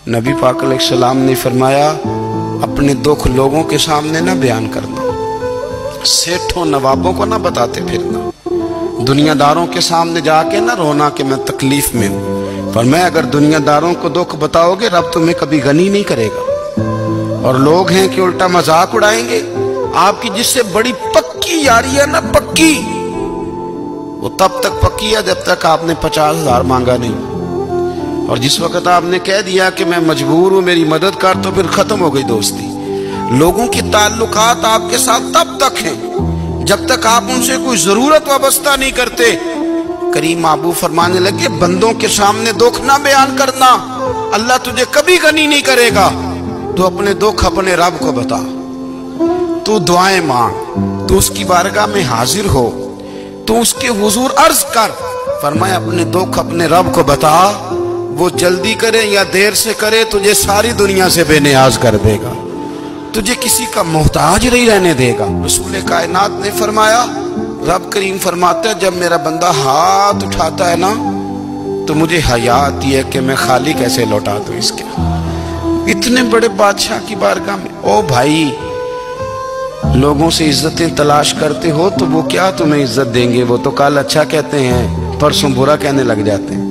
नबी पाक अलैहिस्सलाम ने फरमाया, अपने दुख लोगों के सामने ना बयान करना, सेठों नवाबों को ना बताते फिरना, दुनियादारों के सामने जाके ना रोना कि मैं तकलीफ में हूँ। पर मैं अगर दुनियादारों को दुख बताओगे रब तुम्हें कभी गनी नहीं करेगा। और लोग हैं कि उल्टा मजाक उड़ाएंगे। आपकी जिससे बड़ी पक्की यारी है ना, पक्की, वो तब तक पक्की है जब तक आपने 50,000 मांगा नहीं। और जिस वक्त आपने कह दिया कि मैं मजबूर हूं मेरी मदद कर, तो फिर खत्म हो गई दोस्ती। लोगों की ताल्लुकात आपके साथ तब तक हैं जब तक आप उनसे कोई जरूरत वाबस्ता नहीं करते। करीम आबू फरमाने लगे, बंदों के सामने दुख ना बयान करना, अल्लाह तुझे कभी गनी नहीं करेगा। तू अपने दुख अपने रब को बता, तू दुआएं मांग, तू उसकी बारगाह में हाजिर हो, तू उसके हुजूर अर्ज कर। फरमाया अपने दुख अपने रब को बता, वो जल्दी करे या देर से करे तुझे सारी दुनिया से बेनियाज कर देगा, तुझे किसी का मोहताज नहीं रहने देगा। रसूल कायनात ने फरमाया, रब करीम फरमाता है, जब मेरा बंदा हाथ उठाता है ना तो मुझे हया आती है कि मैं खाली कैसे लौटा दूं इसके। इतने बड़े बादशाह की बारगाह में, ओ भाई, लोगों से इज्जतें तलाश करते हो तो वो क्या तुम्हें इज्जत देंगे? वो तो कल अच्छा कहते हैं परसों बुरा कहने लग जाते हैं।